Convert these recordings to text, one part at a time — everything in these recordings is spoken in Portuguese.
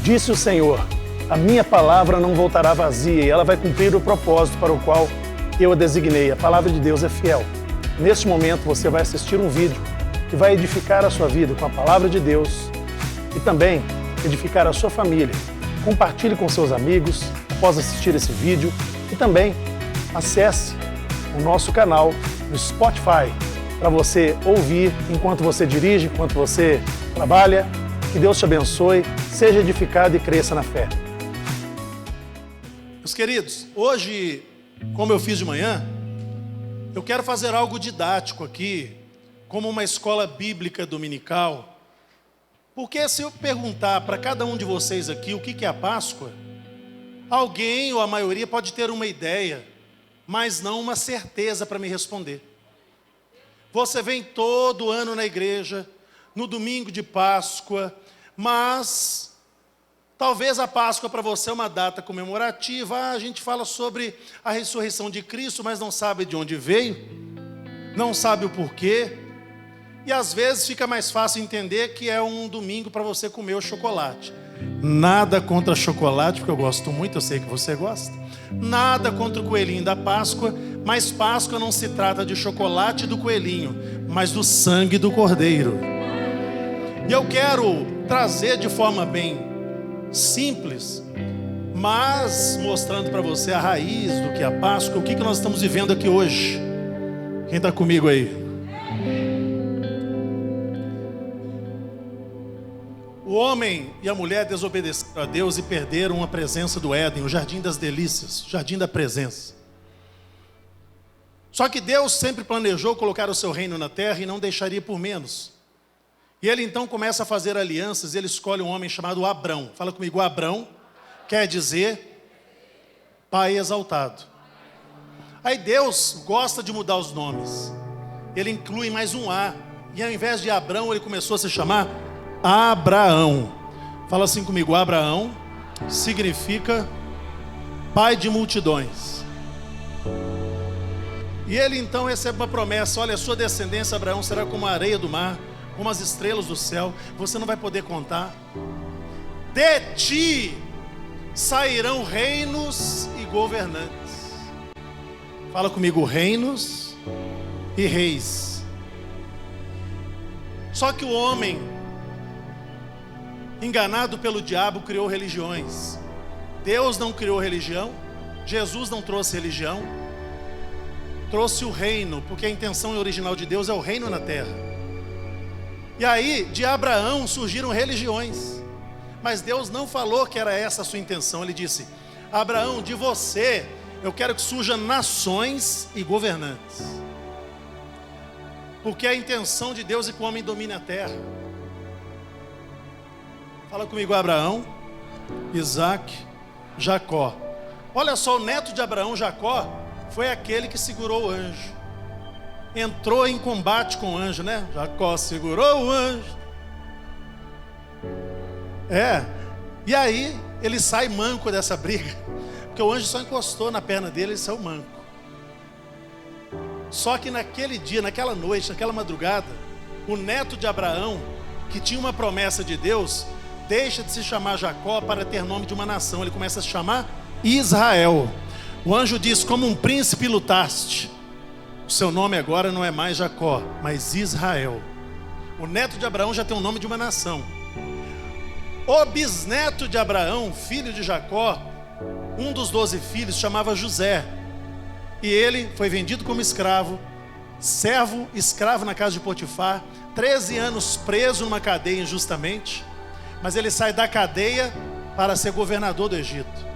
Disse o Senhor: a minha palavra não voltará vazia e ela vai cumprir o propósito para o qual eu a designei. A palavra de Deus é fiel. Neste momento você vai assistir um vídeo que vai edificar a sua vida com a palavra de Deus e também edificar a sua família. Compartilhe com seus amigos após assistir esse vídeo e também acesse o nosso canal no Spotify para você ouvir enquanto você dirige, enquanto você trabalha. Que Deus te abençoe, seja edificado e cresça na fé. Meus queridos, hoje, como eu fiz de manhã, eu quero fazer algo didático aqui, como uma escola bíblica dominical. Porque se eu perguntar para cada um de vocês aqui o que é a Páscoa, alguém ou a maioria pode ter uma ideia, mas não uma certeza para me responder. Você vem todo ano na igreja, no domingo de Páscoa, mas talvez a Páscoa para você é uma data comemorativa. A gente fala sobre a ressurreição de Cristo, mas não sabe de onde veio, não sabe o porquê. E às vezes fica mais fácil entender que é um domingo para você comer o chocolate. Nada contra chocolate, porque eu gosto muito, eu sei que você gosta. Nada contra o coelhinho da Páscoa, mas Páscoa não se trata de chocolate do coelhinho, mas do sangue do cordeiro. E eu quero trazer de forma bem simples, mas mostrando para você a raiz do que é a Páscoa, o que nós estamos vivendo aqui hoje. Quem está comigo aí? O homem e a mulher desobedeceram a Deus e perderam a presença do Éden, o jardim das delícias, o jardim da presença. Só que Deus sempre planejou colocar o seu reino na terra e não deixaria por menos. E ele então começa a fazer alianças, ele escolhe um homem chamado Abrão. Fala comigo, Abrão quer dizer pai exaltado. Aí Deus gosta de mudar os nomes. Ele inclui mais um A. E ao invés de Abrão, ele começou a se chamar Abraão. Fala assim comigo, Abraão significa pai de multidões. E ele então recebe uma promessa: olha, a sua descendência, Abraão, será como a areia do mar, como as estrelas do céu, você não vai poder contar. De ti sairão reinos e governantes. Fala comigo, reinos e reis. Só que o homem, enganado pelo diabo, criou religiões. Deus não criou religião, Jesus não trouxe religião, trouxe o reino, porque a intenção original de Deus é o reino na terra. E aí, de Abraão surgiram religiões, mas Deus não falou que era essa a sua intenção. Ele disse: Abraão, de você eu quero que surjam nações e governantes, porque a intenção de Deus é que o homem domine a terra. Fala comigo, Abraão, Isaac, Jacó. Olha só, o neto de Abraão, Jacó, foi aquele que segurou o anjo. Entrou em combate com o anjo, né? Jacó segurou o anjo. E aí ele sai manco dessa briga, porque o anjo só encostou na perna dele, ele saiu manco. Só que naquele dia, naquela noite, naquela madrugada, o neto de Abraão, que tinha uma promessa de Deus, deixa de se chamar Jacó para ter nome de uma nação. Ele começa a se chamar Israel. O anjo diz: como um príncipe lutaste. O seu nome agora não é mais Jacó, mas Israel. O neto de Abraão já tem o nome de uma nação. O bisneto de Abraão, filho de Jacó, um dos 12 filhos, chamava José. E ele foi vendido como escravo, servo, escravo na casa de Potifar, 13 anos preso numa cadeia injustamente, mas ele sai da cadeia para ser governador do Egito.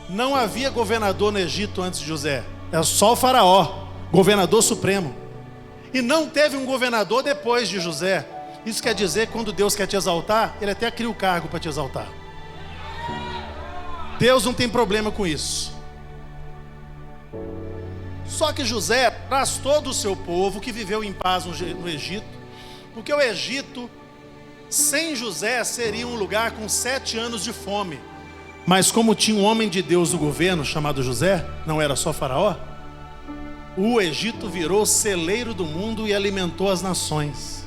Não havia governador no Egito antes de José. É só o faraó, governador supremo. E não teve um governador depois de José. Isso quer dizer que quando Deus quer te exaltar, Ele até cria o cargo para te exaltar. Deus não tem problema com isso. Só que José traz todo o seu povo que viveu em paz no Egito, porque o Egito, sem José, seria um lugar com 7 anos de fome. Mas como tinha um homem de Deus no governo chamado José, não era só faraó, o Egito virou celeiro do mundo e alimentou as nações.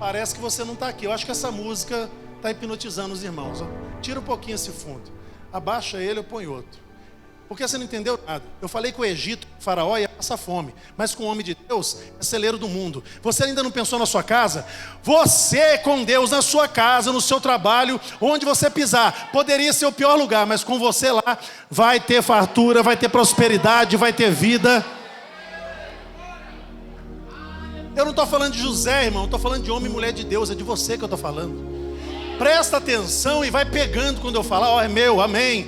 Parece que você não está aqui. Eu acho que essa música está hipnotizando os irmãos. Ó. Tira um pouquinho esse fundo. Abaixa ele, eu ponho outro. Porque você não entendeu nada. Eu falei que o Egito, o faraó, ia passar fome. Mas com o homem de Deus, é celeiro do mundo. Você ainda não pensou na sua casa? Você com Deus na sua casa, no seu trabalho, onde você pisar. Poderia ser o pior lugar, mas com você lá, vai ter fartura, vai ter prosperidade, vai ter vida. Eu não estou falando de José, irmão. Estou falando de homem e mulher de Deus. É de você que eu estou falando. Presta atenção e vai pegando quando eu falar. Ó, é meu, amém.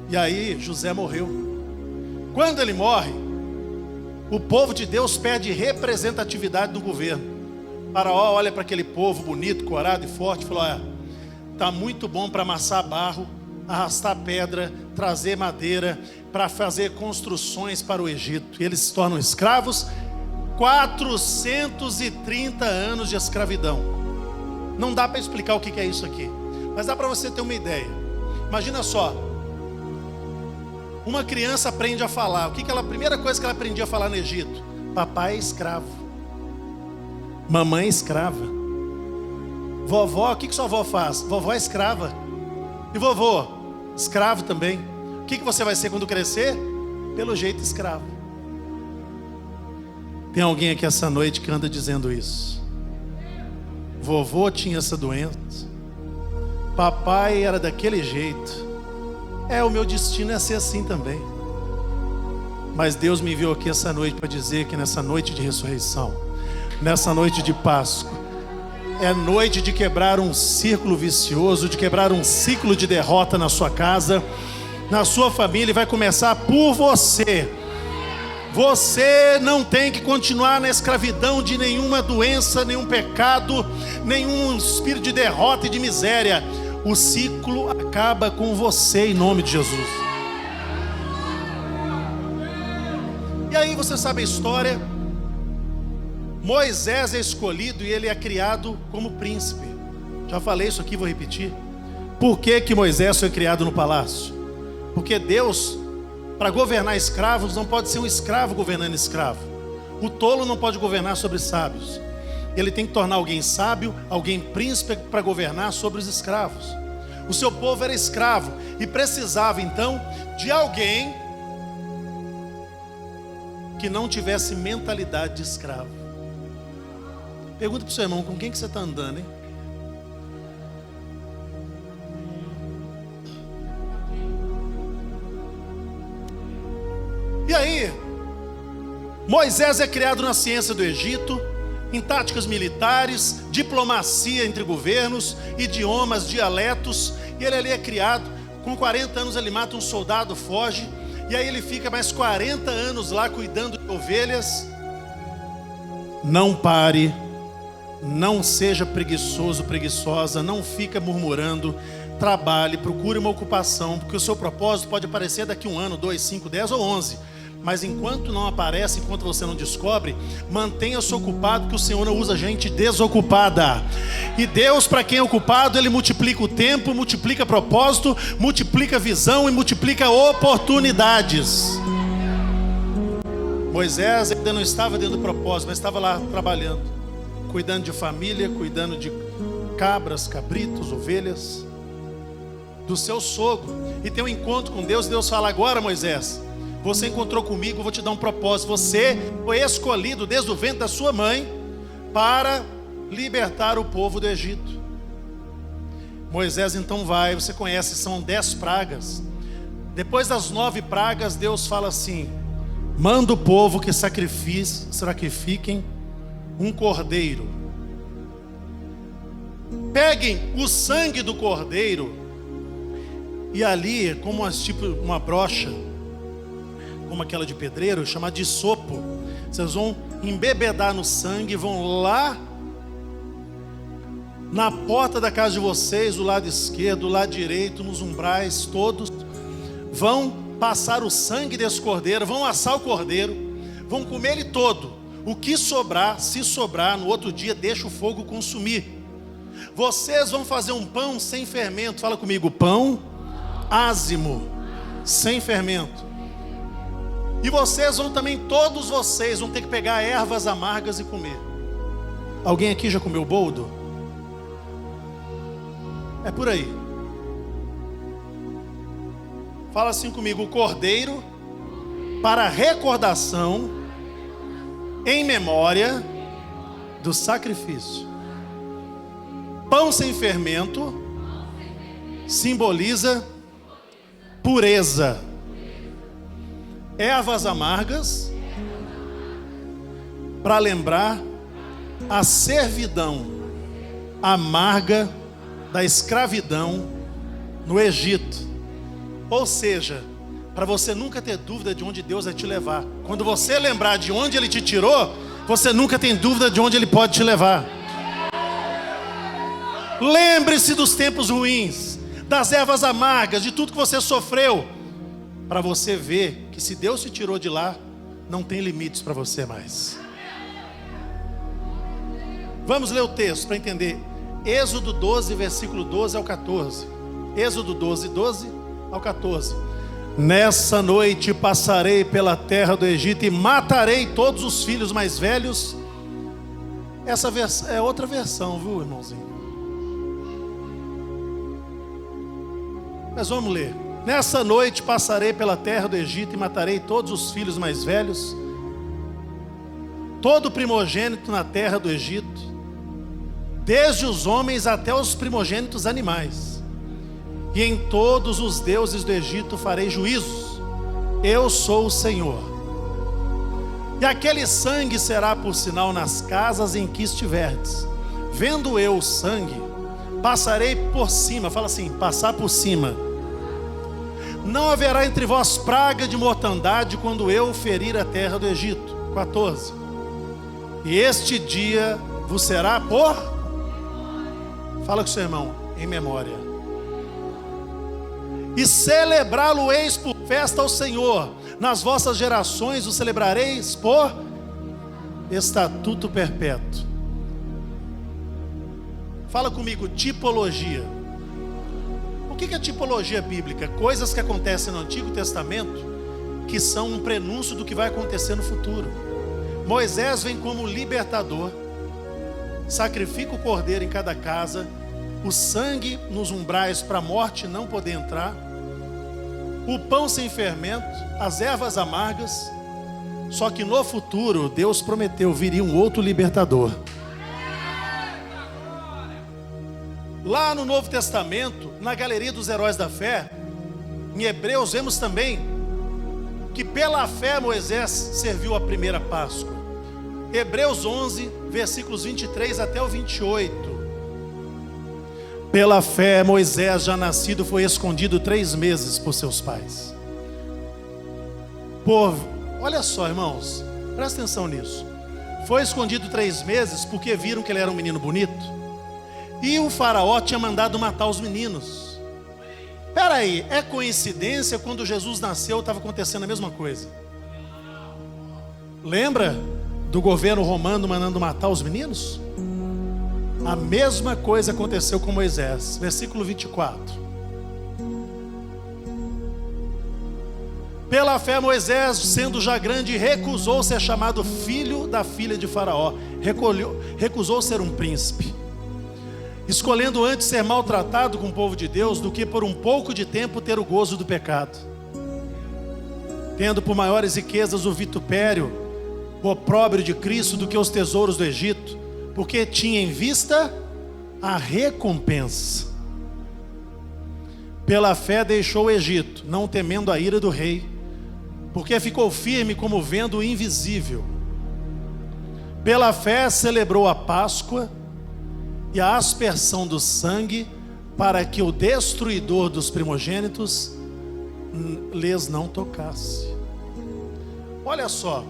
E aí José morreu. Quando ele morre, o povo de Deus perde representatividade no governo. O faraó olha para aquele povo bonito, corado e forte e fala: olha, está muito bom para amassar barro, arrastar pedra, trazer madeira, para fazer construções para o Egito. E eles se tornam escravos. 430 anos de escravidão. Não dá para explicar o que é isso aqui, mas dá para você ter uma ideia. Imagina só. Uma criança aprende a falar. O que a primeira coisa que ela aprendia a falar no Egito? Papai é escravo. Mamãe é escrava. Vovó, o que sua avó faz? Vovó é escrava. E vovô? Escravo também. O que você vai ser quando crescer? Pelo jeito, escravo. Tem alguém aqui essa noite que anda dizendo isso. Vovô tinha essa doença. Papai era daquele jeito. O meu destino é ser assim também. Mas Deus me enviou aqui essa noite para dizer que nessa noite de ressurreição, nessa noite de Páscoa, é noite de quebrar um círculo vicioso, de quebrar um ciclo de derrota na sua casa, na sua família, e vai começar por você. Você não tem que continuar na escravidão de nenhuma doença, nenhum pecado, nenhum espírito de derrota e de miséria. O ciclo acaba com você em nome de Jesus. E aí você sabe a história. Moisés é escolhido e ele é criado como príncipe. Já falei isso aqui, vou repetir. Por que Moisés foi criado no palácio? Porque Deus, para governar escravos, não pode ser um escravo governando escravo. O tolo não pode governar sobre sábios. Ele tem que tornar alguém sábio, alguém príncipe para governar sobre os escravos. O seu povo era escravo e precisava então de alguém que não tivesse mentalidade de escravo. Pergunta para o seu irmão, com quem que você está andando, hein? E aí, Moisés é criado na ciência do Egito, em táticas militares, diplomacia entre governos, idiomas, dialetos, e ele ali é criado. Com 40 anos ele mata um soldado, foge, e aí ele fica mais 40 anos lá cuidando de ovelhas. Não pare, não seja preguiçoso, preguiçosa, não fica murmurando, trabalhe, procure uma ocupação, porque o seu propósito pode aparecer daqui 1 ano, 2, 5, 10 ou 11. Mas enquanto não aparece, enquanto você não descobre, mantenha-se ocupado, que o Senhor não usa gente desocupada. E Deus, para quem é ocupado, Ele multiplica o tempo, multiplica propósito, multiplica visão e multiplica oportunidades. Moisés ainda não estava dentro do propósito, mas estava lá trabalhando, cuidando de família, cuidando de cabras, cabritos, ovelhas, do seu sogro. E tem um encontro com Deus, e Deus fala: agora, Moisés, você encontrou comigo, eu vou te dar um propósito. Você foi escolhido desde o ventre da sua mãe para libertar o povo do Egito. Moisés então vai, você conhece, são 10 pragas. Depois das 9 pragas, Deus fala assim: manda o povo que sacrifiquem um cordeiro. Peguem o sangue do cordeiro, e ali, como uma brocha, como aquela de pedreiro, chamada de sopo, vocês vão embebedar no sangue, vão lá na porta da casa de vocês, do lado esquerdo, do lado direito, nos umbrais todos, vão passar o sangue desse cordeiro, vão assar o cordeiro, vão comer ele todo. O que sobrar, se sobrar, no outro dia deixa o fogo consumir. Vocês vão fazer um pão sem fermento. Fala comigo: pão ázimo, sem fermento. E vocês vão também, todos vocês vão ter que pegar ervas amargas e comer. Alguém aqui já comeu boldo? É por aí. Fala assim comigo: o cordeiro para recordação em memória do sacrifício. Pão sem fermento simboliza pureza. Ervas amargas para lembrar a servidão amarga da escravidão no Egito. Ou seja, para você nunca ter dúvida de onde Deus vai te levar. Quando você lembrar de onde Ele te tirou, você nunca tem dúvida de onde Ele pode te levar. Lembre-se dos tempos ruins, das ervas amargas, de tudo que você sofreu, para você ver que se Deus te tirou de lá, não tem limites para você mais. Vamos ler o texto para entender. Êxodo 12, versículo 12 ao 14. Êxodo 12, 12 ao 14. Nessa noite passarei pela terra do Egito e matarei todos os filhos mais velhos. Essa é outra versão, viu, irmãozinho? Mas vamos ler. Nessa noite passarei pela terra do Egito e matarei todos os filhos mais velhos, todo primogênito na terra do Egito, desde os homens até os primogênitos animais. E em todos os deuses do Egito farei juízos. Eu sou o Senhor. E aquele sangue será por sinal nas casas em que estiverdes. Vendo eu o sangue, passarei por cima. Fala assim: passar por cima. Não haverá entre vós praga de mortandade quando eu ferir a terra do Egito. 14. E este dia vos será por... Fala com o seu irmão: em memória. E celebrá-lo-eis por festa ao Senhor. Nas vossas gerações o celebrareis por estatuto perpétuo. Fala comigo: tipologia. O que é tipologia bíblica? Coisas que acontecem no Antigo Testamento que são um prenúncio do que vai acontecer no futuro. Moisés vem como libertador, sacrifica o cordeiro em cada casa, o sangue nos umbrais para a morte não poder entrar, o pão sem fermento, as ervas amargas. Só que no futuro Deus prometeu, viria um outro libertador. Lá no Novo Testamento, na galeria dos heróis da fé, em Hebreus vemos também que pela fé Moisés serviu a primeira Páscoa. Hebreus 11, versículos 23 até o 28. Pela fé Moisés, já nascido, foi escondido 3 meses por seus pais. Olha só, irmãos, presta atenção nisso. Foi escondido 3 meses porque viram que ele era um menino bonito. E o faraó tinha mandado matar os meninos. Espera aí, é coincidência? Quando Jesus nasceu estava acontecendo a mesma coisa. Lembra do governo romano mandando matar os meninos? A mesma coisa aconteceu com Moisés. Versículo 24. Pela fé Moisés, sendo já grande, recusou ser chamado filho da filha de Faraó. Recusou ser um príncipe, escolhendo antes ser maltratado com o povo de Deus do que por um pouco de tempo ter o gozo do pecado, tendo por maiores riquezas o vitupério, o opróbrio de Cristo do que os tesouros do Egito, porque tinha em vista a recompensa. Pela fé deixou o Egito, não temendo a ira do rei, porque ficou firme como vendo o invisível. Pela fé celebrou a Páscoa e a aspersão do sangue, para que o destruidor dos primogênitos lhes não tocasse. Olha só,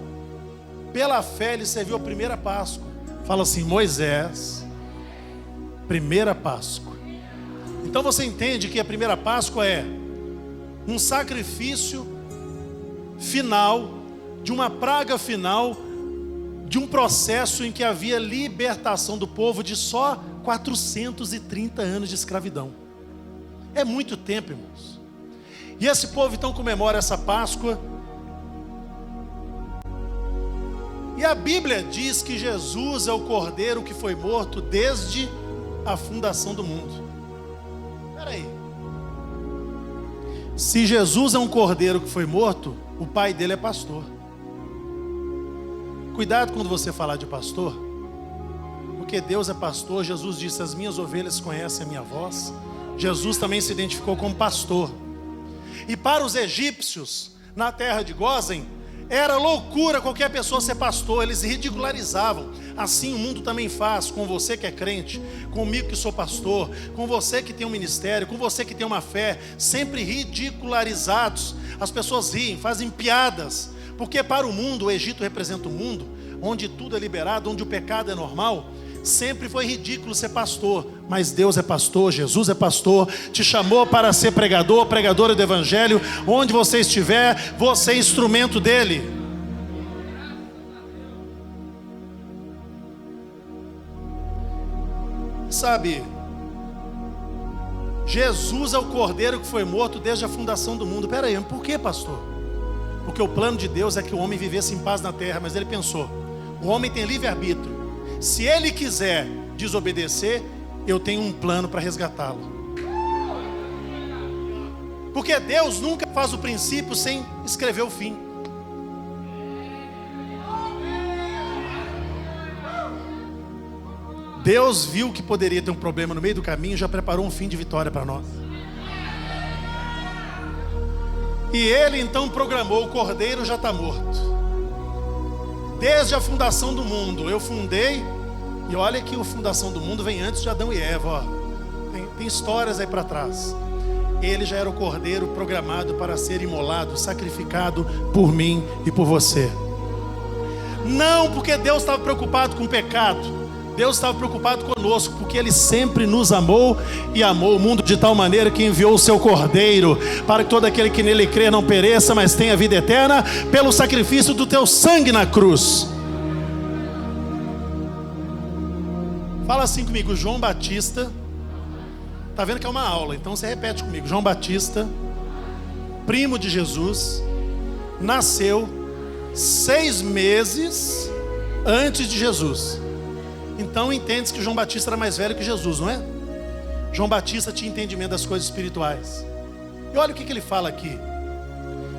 pela fé ele serviu a primeira Páscoa. Fala assim: Moisés, primeira Páscoa. Então você entende que a primeira Páscoa é um sacrifício final, de uma praga final, de um processo em que havia libertação do povo de só 430 anos de escravidão. É muito tempo, irmãos. E esse povo então comemora essa Páscoa E a Bíblia diz que Jesus é o Cordeiro que foi morto desde a fundação do mundo. Espera aí. Se Jesus é um Cordeiro que foi morto, o pai dele é pastor. Cuidado quando você falar de pastor, porque Deus é pastor. Jesus disse: as minhas ovelhas conhecem a minha voz. Jesus também se identificou como pastor. E para os egípcios, na terra de Gósen, era loucura qualquer pessoa ser pastor. Eles ridicularizavam. Assim o mundo também faz com você que é crente, comigo que sou pastor, com você que tem um ministério, com você que tem uma fé, sempre ridicularizados. As pessoas riem, fazem piadas, porque para o mundo, o Egito representa o mundo, onde tudo é liberado, onde o pecado é normal. Sempre foi ridículo ser pastor, mas Deus é pastor, Jesus é pastor, te chamou para ser pregador, pregadora do Evangelho. Onde você estiver, você é instrumento dele. Sabe, Jesus é o Cordeiro que foi morto desde a fundação do mundo. Espera aí, por que, pastor? Porque o plano de Deus é que o homem vivesse em paz na terra, mas ele pensou: o homem tem livre-arbítrio. Se ele quiser desobedecer, eu tenho um plano para resgatá-lo. Porque Deus nunca faz o princípio sem escrever o fim. Deus viu que poderia ter um problema no meio do caminho e já preparou um fim de vitória para nós. E ele então programou: o Cordeiro já está morto. Desde a fundação do mundo, eu fundei, e olha que a fundação do mundo vem antes de Adão e Eva, ó. Tem histórias aí para trás. Ele já era o Cordeiro programado para ser imolado, sacrificado por mim e por você. Não porque Deus estava preocupado com o pecado, Deus estava preocupado conosco, porque Ele sempre nos amou e amou o mundo de tal maneira que enviou o seu Cordeiro, para que todo aquele que nele crê não pereça, mas tenha vida eterna, pelo sacrifício do teu sangue na cruz. Fala assim comigo: João Batista. Está vendo que é uma aula, então você repete comigo: João Batista, primo de Jesus, nasceu 6 meses antes de Jesus. Então entende-se que João Batista era mais velho que Jesus, não é? João Batista tinha entendimento das coisas espirituais. E olha o que ele fala aqui.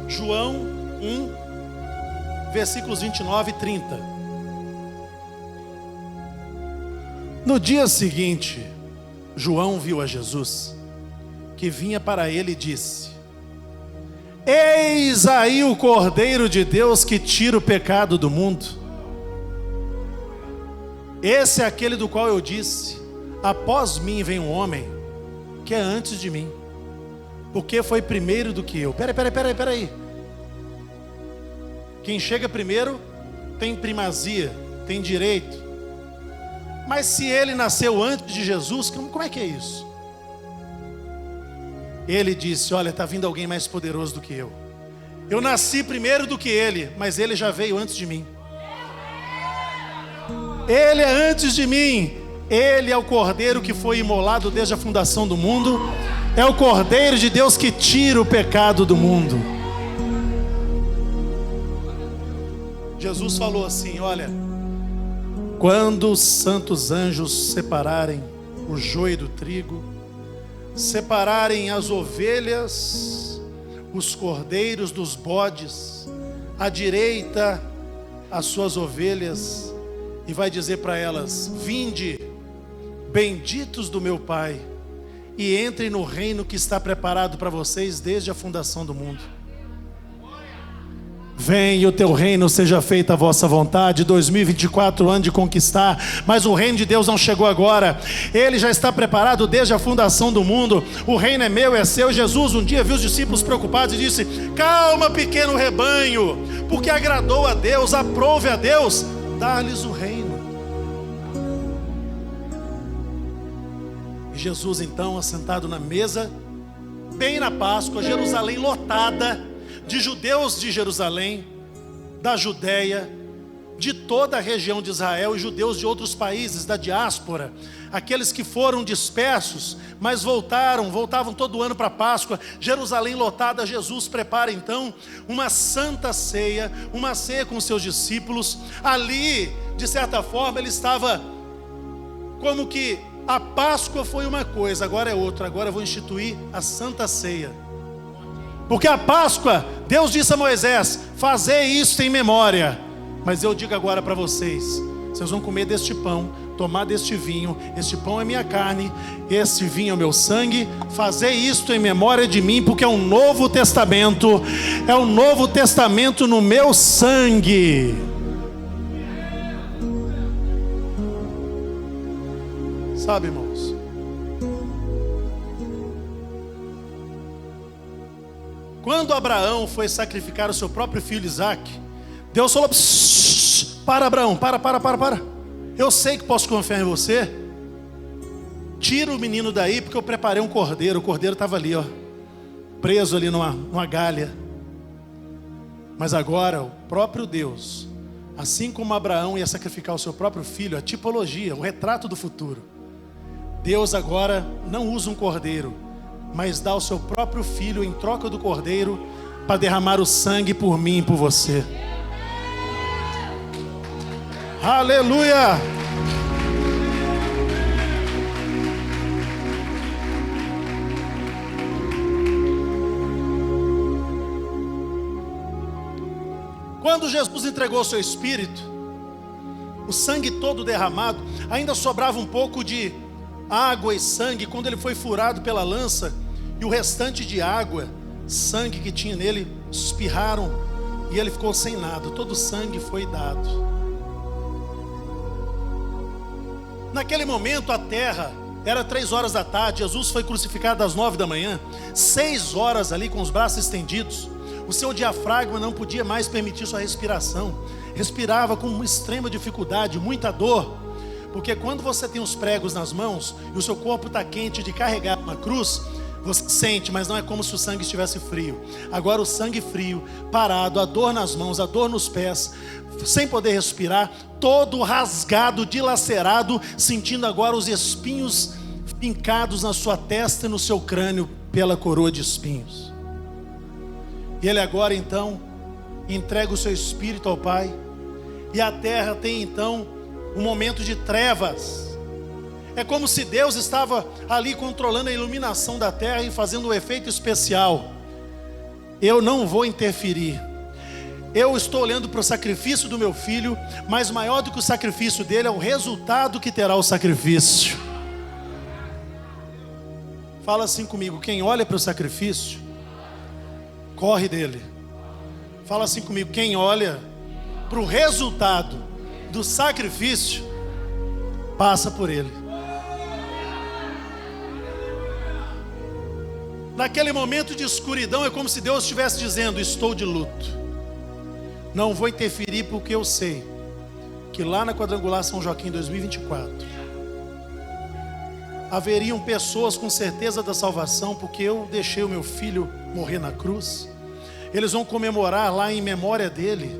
João 1, versículos 29 e 30. No dia seguinte, João viu a Jesus, que vinha para ele, e disse: eis aí o Cordeiro de Deus que tira o pecado do mundo. Esse é aquele do qual eu disse: após mim vem um homem que é antes de mim, porque foi primeiro do que eu. Peraí. Quem chega primeiro tem primazia, tem direito. Mas se ele nasceu antes de Jesus, como é que é isso? Ele disse: olha, está vindo alguém mais poderoso do que eu. Eu nasci primeiro do que ele, mas ele já veio antes de mim. Ele é antes de mim. Ele é o Cordeiro que foi imolado desde a fundação do mundo. É o Cordeiro de Deus que tira o pecado do mundo. Jesus falou assim: olha, quando os santos anjos separarem o joio do trigo, separarem as ovelhas, os cordeiros dos bodes, à direita as suas ovelhas, e vai dizer para elas: vinde, benditos do meu Pai, e entrem no reino que está preparado para vocês desde a fundação do mundo. Vem e o teu reino seja feita a vossa vontade. 2024, ano de conquistar, mas o reino de Deus não chegou agora. Ele já está preparado desde a fundação do mundo. O reino é meu, é seu. Jesus um dia viu os discípulos preocupados e disse: calma, pequeno rebanho, porque agradou a Deus, aprove a Deus dar-lhes o reino. E Jesus então, assentado na mesa, bem na Páscoa, Jerusalém lotada de judeus de Jerusalém, da Judéia, de toda a região de Israel e judeus de outros países da diáspora, aqueles que foram dispersos, mas voltavam todo ano para a Páscoa. Jerusalém lotada, Jesus prepara então uma santa ceia, uma ceia com seus discípulos. Ali, de certa forma, ele estava como que a Páscoa foi uma coisa, agora é outra. Agora eu vou instituir a santa ceia. Porque a Páscoa, Deus disse a Moisés: fazei isso em memória. Mas eu digo agora para vocês: vocês vão comer deste pão, tomar deste vinho. Este pão é minha carne, este vinho é o meu sangue. Fazei isto em memória de mim, porque é um novo testamento. É um novo testamento no meu sangue. Sabe, irmãos, quando Abraão foi sacrificar o seu próprio filho Isaque, Deus falou: para, Abraão, para. Eu sei que posso confiar em você. Tira o menino daí, porque eu preparei um cordeiro. O cordeiro estava ali, ó, preso ali numa galha. Mas agora o próprio Deus, assim como Abraão ia sacrificar o seu próprio filho, a tipologia, o retrato do futuro, Deus agora não usa um cordeiro, mas dá o seu próprio filho em troca do cordeiro, para derramar o sangue por mim e por você. Aleluia! Quando Jesus entregou o seu espírito, o sangue todo derramado, ainda sobrava um pouco de água e sangue. Quando ele foi furado pela lança, e o restante de água, sangue que tinha nele, espirraram, e ele ficou sem nada. Todo o sangue foi dado. Naquele momento a terra, era 3 horas da tarde, Jesus foi crucificado às 9 da manhã, 6 horas ali com os braços estendidos. O seu diafragma não podia mais permitir sua respiração, respirava com uma extrema dificuldade, muita dor, porque quando você tem os pregos nas mãos e o seu corpo está quente de carregar uma cruz, você sente, mas não é como se o sangue estivesse frio. Agora o sangue frio, parado, a dor nas mãos, a dor nos pés, sem poder respirar, todo rasgado, dilacerado, sentindo agora os espinhos fincados na sua testa e no seu crânio pela coroa de espinhos. E ele agora então entrega o seu espírito ao Pai, e a terra tem então um momento de trevas. É como se Deus estava ali controlando a iluminação da terra e fazendo um efeito especial. Eu não vou interferir. Eu estou olhando para o sacrifício do meu filho, mas maior do que o sacrifício dele é o resultado que terá o sacrifício. Fala assim comigo: quem olha para o sacrifício, corre dele. Fala assim comigo: quem olha para o resultado do sacrifício, passa por ele. Naquele momento de escuridão, é como se Deus estivesse dizendo: estou de luto. Não vou interferir, porque eu sei que lá na Quadrangular São Joaquim 2024 haveriam pessoas com certeza da salvação, porque eu deixei o meu filho morrer na cruz. Eles vão comemorar lá em memória dele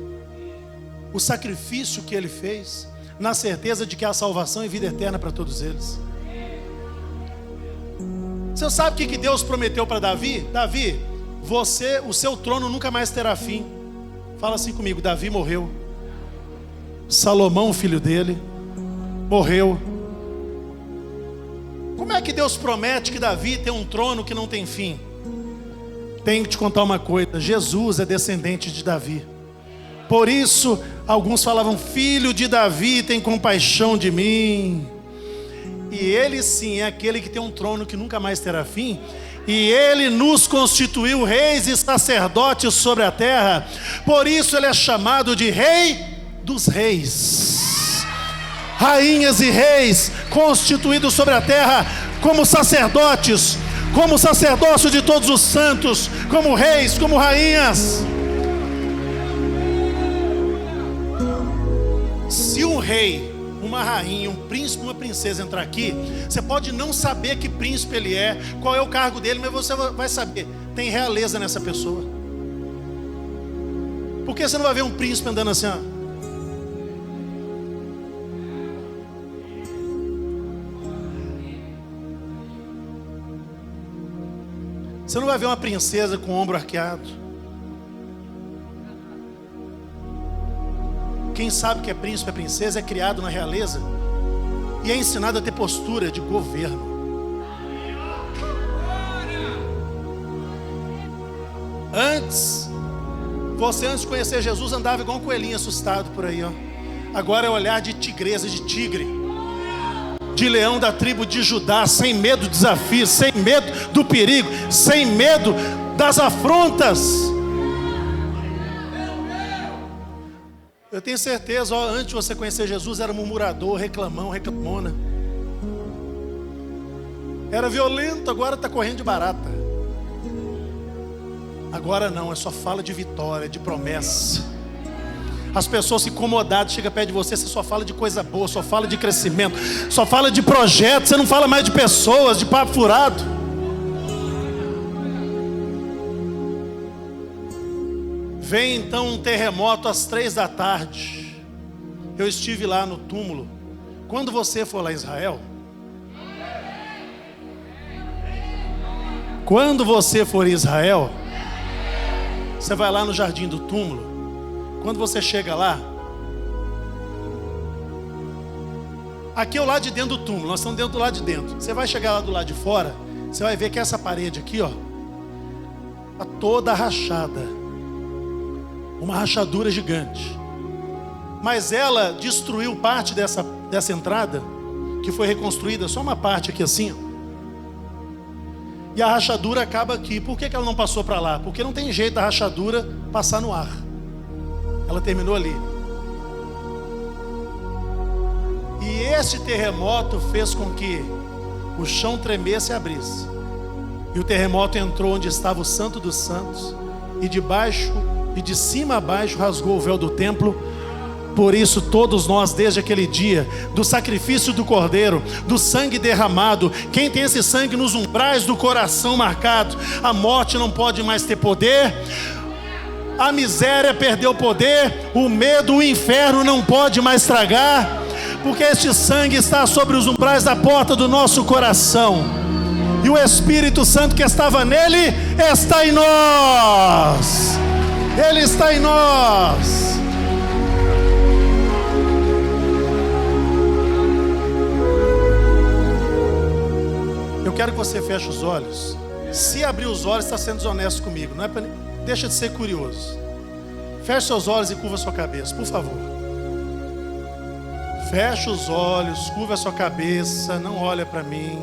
o sacrifício que ele fez, na certeza de que há salvação e vida eterna para todos eles. Você sabe o que Deus prometeu para Davi? Davi, o seu trono nunca mais terá fim. Fala assim comigo: Davi morreu. Salomão, filho dele, morreu. Como é que Deus promete que Davi tem um trono que não tem fim? Tenho que te contar uma coisa: Jesus é descendente de Davi. Por isso, alguns falavam: filho de Davi, tem compaixão de mim. E ele sim é aquele que tem um trono que nunca mais terá fim. E ele nos constituiu reis e sacerdotes sobre a terra. Por isso ele é chamado de Rei dos Reis. Rainhas e reis constituídos sobre a terra como sacerdotes, como sacerdócio de todos os santos, como reis, como rainhas. Se um rei, uma rainha, um príncipe, uma princesa entrar aqui, você pode não saber que príncipe ele é, qual é o cargo dele, mas você vai saber: tem realeza nessa pessoa. Porque você não vai ver um príncipe andando assim, ó. Você não vai ver uma princesa com o ombro arqueado. Quem sabe que é príncipe, é princesa, é criado na realeza e é ensinado a ter postura de governo. Antes de conhecer Jesus, andava igual um coelhinho assustado por aí, ó. Agora é olhar de tigresa, de tigre, de leão da tribo de Judá, sem medo do desafio, sem medo do perigo, sem medo das afrontas. Eu tenho certeza, ó, antes de você conhecer Jesus, era murmurador, reclamão, reclamona. Era violento, agora está correndo de barata. Agora não, é só fala de vitória, de promessa. As pessoas se incomodadas, chegam perto de você, você só fala de coisa boa, só fala de crescimento, só fala de projetos, você não fala mais de pessoas, de papo furado. Vem então um terremoto às 3 da tarde. Eu estive lá no túmulo. Quando você for lá em Israel, você vai lá no jardim do túmulo. Quando você chega lá, aqui é o lado de dentro do túmulo, nós estamos dentro do lado de dentro. Você vai chegar lá do lado de fora, você vai ver que essa parede aqui, ó, está toda rachada, uma rachadura gigante. Mas ela destruiu parte dessa entrada, que foi reconstruída, só uma parte aqui assim, ó. E a rachadura acaba aqui. Por que ela não passou para lá? Porque não tem jeito da rachadura passar no ar. Ela terminou ali. E esse terremoto fez com que o chão tremesse e abrisse. E o terremoto entrou onde estava o Santo dos Santos, e de cima a baixo rasgou o véu do templo. Por isso todos nós, desde aquele dia do sacrifício do Cordeiro, do sangue derramado, quem tem esse sangue nos umbrais do coração marcado, a morte não pode mais ter poder, a miséria perdeu poder, o medo, o inferno não pode mais tragar, porque este sangue está sobre os umbrais da porta do nosso coração, e o Espírito Santo que estava nele está em nós. Ele está em nós. Eu quero que você feche os olhos. Se abrir os olhos, está sendo desonesto comigo. Não é pra... Deixa de ser curioso. Feche seus olhos e curva a sua cabeça, por favor. Feche os olhos, curva a sua cabeça, não olha para mim.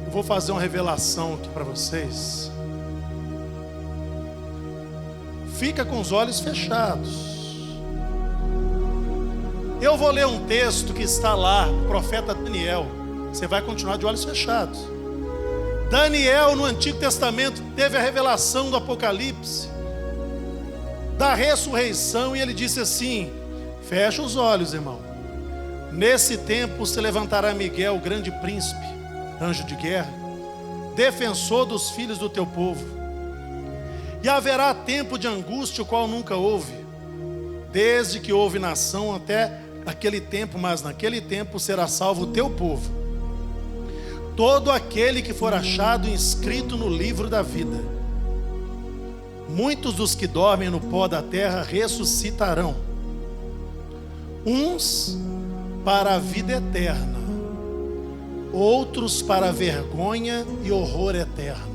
Eu vou fazer uma revelação aqui para vocês. Fica com os olhos fechados. Eu vou ler um texto que está lá, o profeta Daniel. Você vai continuar de olhos fechados. Daniel, no Antigo Testamento, teve a revelação do Apocalipse, da ressurreição, e ele disse assim: fecha os olhos, irmão. Nesse tempo se levantará Miguel, o grande príncipe, anjo de guerra, defensor dos filhos do teu povo. E haverá tempo de angústia, o qual nunca houve, desde que houve nação até aquele tempo, mas naquele tempo será salvo o teu povo, todo aquele que for achado inscrito no livro da vida. Muitos dos que dormem no pó da terra ressuscitarão, uns para a vida eterna, outros para a vergonha e horror eterno.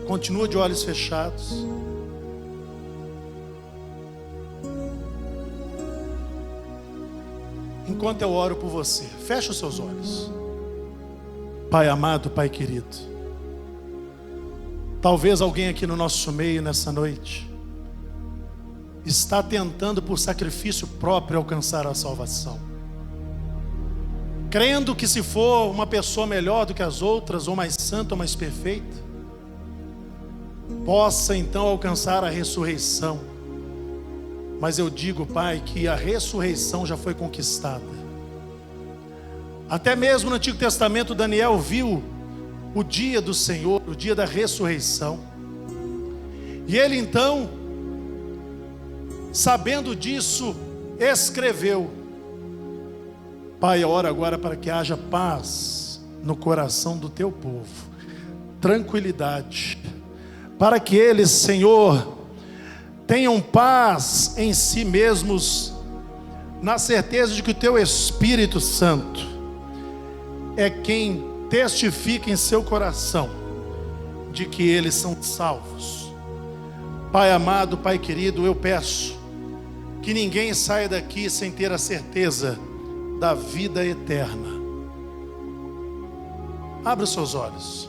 Continua de olhos fechados. Enquanto eu oro por você, fecha os seus olhos. Pai amado, Pai querido, talvez alguém aqui no nosso meio nessa noite está tentando por sacrifício próprio alcançar a salvação, crendo que se for uma pessoa melhor do que as outras, ou mais santa ou mais perfeita, possa então alcançar a ressurreição. Mas eu digo, Pai, que a ressurreição já foi conquistada. Até mesmo no Antigo Testamento, Daniel viu o dia do Senhor, o dia da ressurreição. E ele então, sabendo disso, escreveu: Pai, ora agora para que haja paz no coração do teu povo tranquilidade, para que eles, Senhor, tenham paz em si mesmos, na certeza de que o teu Espírito Santo é quem testifica em seu coração de que eles são salvos. Pai amado, Pai querido, eu peço que ninguém saia daqui sem ter a certeza da vida eterna. Abra os seus olhos.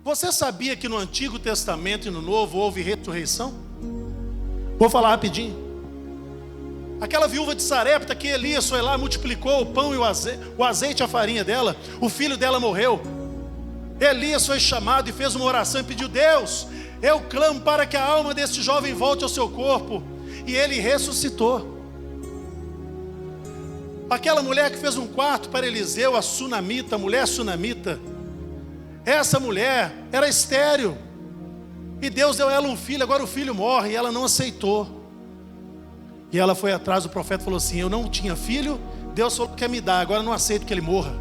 Você sabia que no Antigo Testamento e no Novo houve ressurreição? Vou falar rapidinho. Aquela viúva de Sarepta que Elias foi lá, multiplicou o pão e o azeite e a farinha dela, o filho dela morreu. Elias foi chamado e fez uma oração e pediu: Deus, eu clamo para que a alma deste jovem volte ao seu corpo. E ele ressuscitou. Aquela mulher que fez um quarto para Eliseu, a sunamita, a mulher sunamita, essa mulher era estéril, e Deus deu a ela um filho. Agora o filho morre e ela não aceitou. E ela foi atrás do profeta e falou assim: eu não tinha filho, Deus falou que quer me dar, agora eu não aceito que ele morra.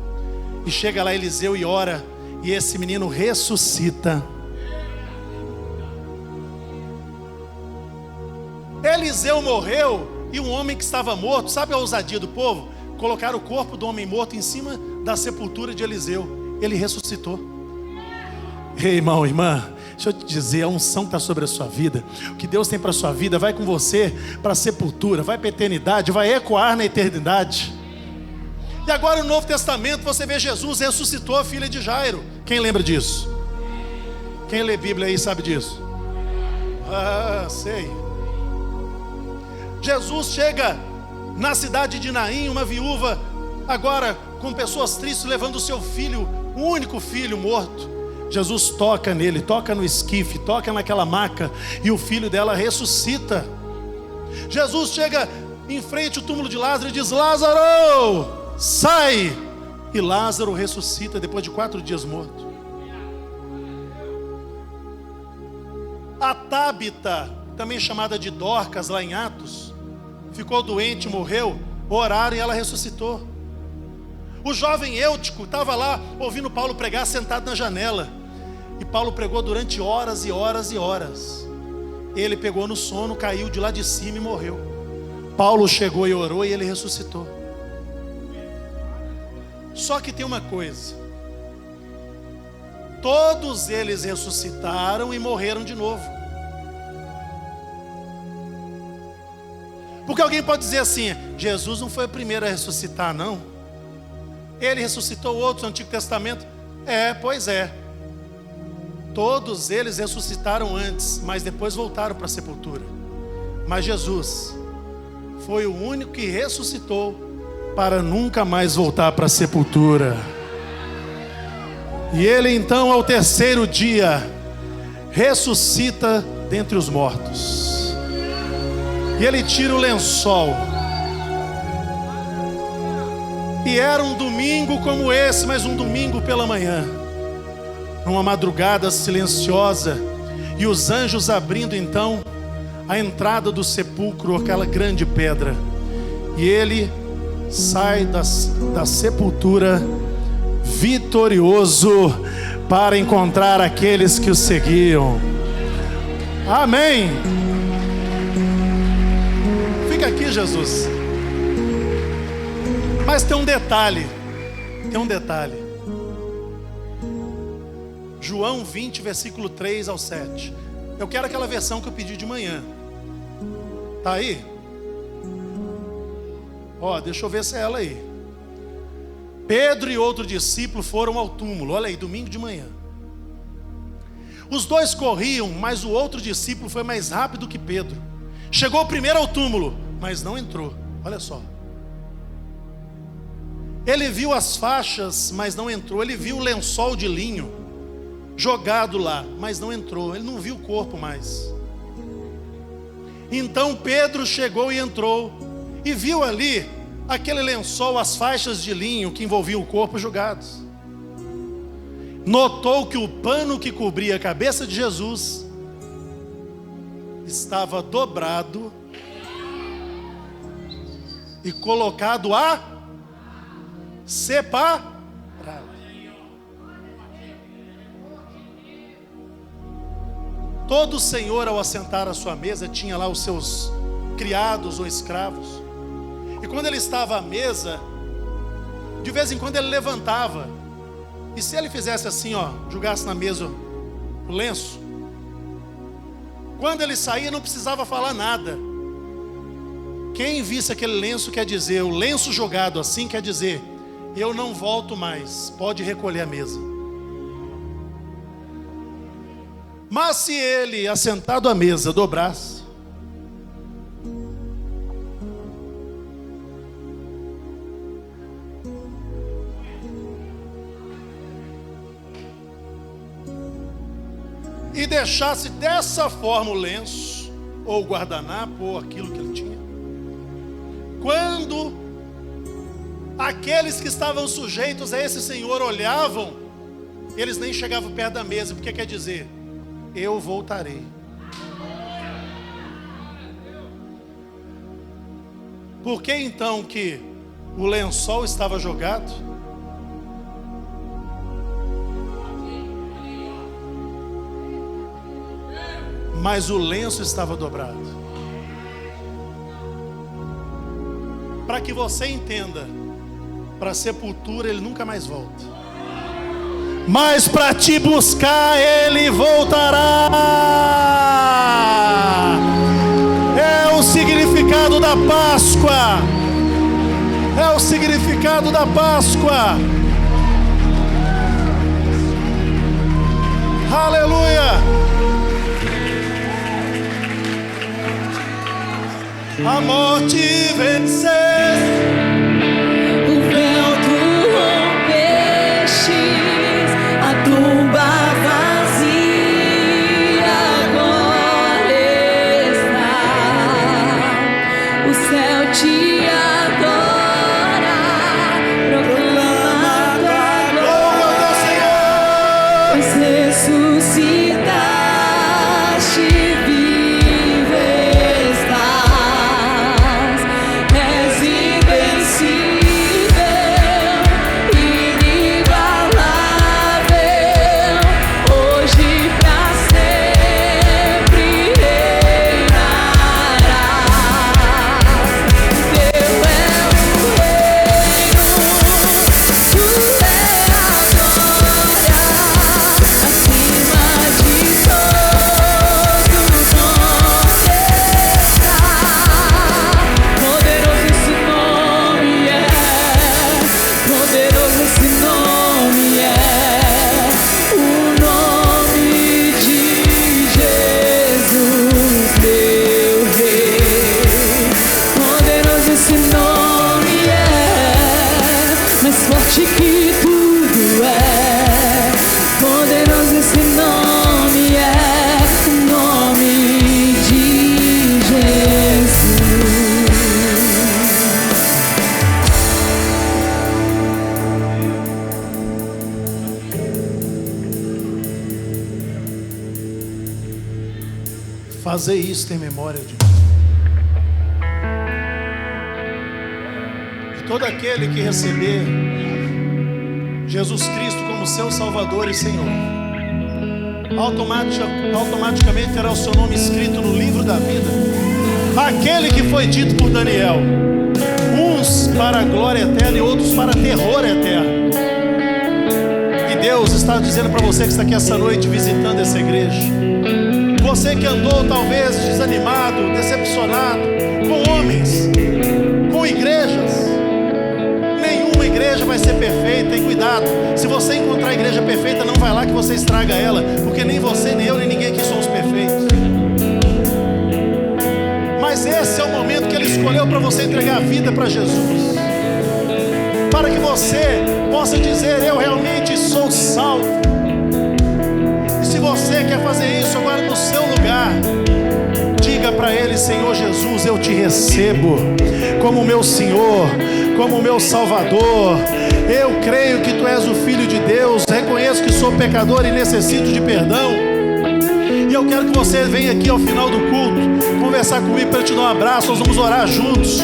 E chega lá Eliseu e ora, e esse menino ressuscita. Eliseu morreu, e um homem que estava morto, sabe a ousadia do povo? Colocaram o corpo do homem morto em cima da sepultura de Eliseu. Ele ressuscitou. Ei, irmão, irmã, deixa eu te dizer, a unção que está sobre a sua vida, o que Deus tem para a sua vida, vai com você para a sepultura, vai para a eternidade, vai ecoar na eternidade. E agora no Novo Testamento você vê Jesus ressuscitou a filha de Jairo. Quem lembra disso? Quem lê Bíblia aí sabe disso? Ah, sei. Jesus chega na cidade de Naim, uma viúva, agora com pessoas tristes, levando o seu filho, o único filho morto. Jesus toca nele, toca no esquife, toca naquela maca, e o filho dela ressuscita. Jesus chega em frente ao túmulo de Lázaro e diz: Lázaro, sai! E Lázaro ressuscita depois de 4 dias morto. A Tábita, também chamada de Dorcas lá em Atos, ficou doente, morreu, oraram e ela ressuscitou. O jovem Eutico estava lá ouvindo Paulo pregar, sentado na janela, e Paulo pregou durante horas e horas e horas. Ele pegou no sono, caiu de lá de cima e morreu. Paulo chegou e orou e ele ressuscitou. Só que tem uma coisa: todos eles ressuscitaram e morreram de novo. Porque alguém pode dizer assim: Jesus não foi o primeiro a ressuscitar, não. Ele ressuscitou outros no Antigo Testamento. Pois é. Todos eles ressuscitaram antes, mas depois voltaram para a sepultura. Mas Jesus foi o único que ressuscitou para nunca mais voltar para a sepultura. E ele então, ao terceiro dia, ressuscita dentre os mortos. E ele tira o lençol. E era um domingo como esse, mas um domingo pela manhã, numa madrugada silenciosa, e os anjos abrindo então a entrada do sepulcro, aquela grande pedra, e ele sai da sepultura vitorioso para encontrar aqueles que o seguiam. Amém. Fica aqui, Jesus. Mas tem um detalhe. João 20, versículo 3 ao 7. Eu quero aquela versão que eu pedi de manhã. Tá aí? Deixa eu ver se é ela aí. Pedro e outro discípulo foram ao túmulo. Olha aí, domingo de manhã. Os dois corriam, mas o outro discípulo foi mais rápido que Pedro. Chegou primeiro ao túmulo, mas não entrou. Olha só. Ele viu as faixas, mas não entrou. Ele viu o lençol de linho jogado lá, mas não entrou. Ele não viu o corpo mais. Então Pedro chegou e entrou, e viu ali aquele lençol, as faixas de linho que envolviam o corpo jogados. Notou que o pano que cobria a cabeça de Jesus estava dobrado e colocado a separar. Todo senhor, ao assentar à sua mesa, tinha lá os seus criados ou escravos. E quando ele estava à mesa, de vez em quando ele levantava. E se ele fizesse assim, ó, jogasse na mesa o lenço, quando ele saía não precisava falar nada. Quem visse aquele lenço, quer dizer, o lenço jogado assim, quer dizer, eu não volto mais, pode recolher a mesa. Mas se ele, assentado à mesa, dobrasse, e deixasse dessa forma o lenço, ou o guardanapo, ou aquilo que ele tinha, quando aqueles que estavam sujeitos a esse senhor olhavam, eles nem chegavam perto da mesa, porque quer dizer, eu voltarei. Por que então que o lençol estava jogado? Mas o lenço estava dobrado. Para que você entenda, para a sepultura ele nunca mais volta. Mas para te buscar ele voltará. É o significado da Páscoa. É o significado da Páscoa. Aleluia. A morte venceu. Fazer isso em memória de mim. E todo aquele que receber Jesus Cristo como seu Salvador e Senhor, automaticamente terá o seu nome escrito no livro da vida. Aquele que foi dito por Daniel, uns para a glória eterna e outros para terror eterno. E Deus está dizendo para você que está aqui essa noite visitando essa igreja, você que andou talvez desanimado, decepcionado com homens, com igrejas. Nenhuma igreja vai ser perfeita. E cuidado, se você encontrar a igreja perfeita, não vai lá que você estraga ela, porque nem você, nem eu, nem ninguém aqui somos perfeitos. Mas esse é o momento que Ele escolheu para você entregar a vida para Jesus, para que você possa dizer: eu realmente sou salvo. Se você quer fazer isso agora no seu lugar, diga para Ele: Senhor Jesus, eu te recebo como meu Senhor, como meu Salvador. Eu creio que Tu és o Filho de Deus, reconheço que sou pecador e necessito de perdão. E eu quero que você venha aqui ao final do culto conversar comigo para te dar um abraço. Nós vamos orar juntos.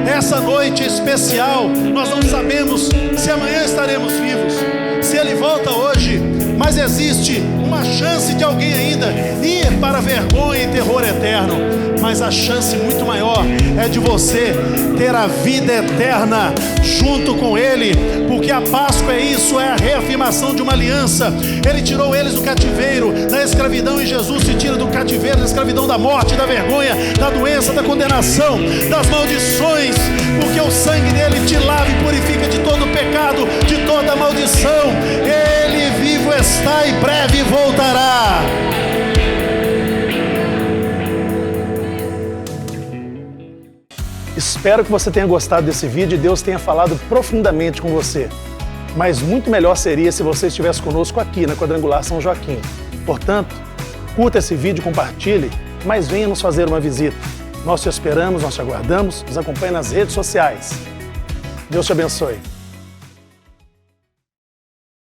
Essa noite especial, nós não sabemos se amanhã estaremos vivos, se Ele volta hoje, mas existe uma chance de alguém ainda ir para vergonha e terror eterno. Mas a chance muito maior é de você ter a vida eterna junto com Ele, porque a Páscoa é isso, é a reafirmação de uma aliança. Ele tirou eles do cativeiro, da escravidão, e Jesus se tira do cativeiro, da escravidão, da morte, da vergonha, da doença, da condenação, das maldições, porque o sangue dele te lava e purifica de todo pecado, de toda maldição. Ele vivo está e breve voltará. Espero que você tenha gostado desse vídeo e Deus tenha falado profundamente com você. Mas muito melhor seria se você estivesse conosco aqui na Quadrangular São Joaquim. Portanto, curta esse vídeo, compartilhe, mas venha nos fazer uma visita. Nós te esperamos, nós te aguardamos, nos acompanhe nas redes sociais. Deus te abençoe.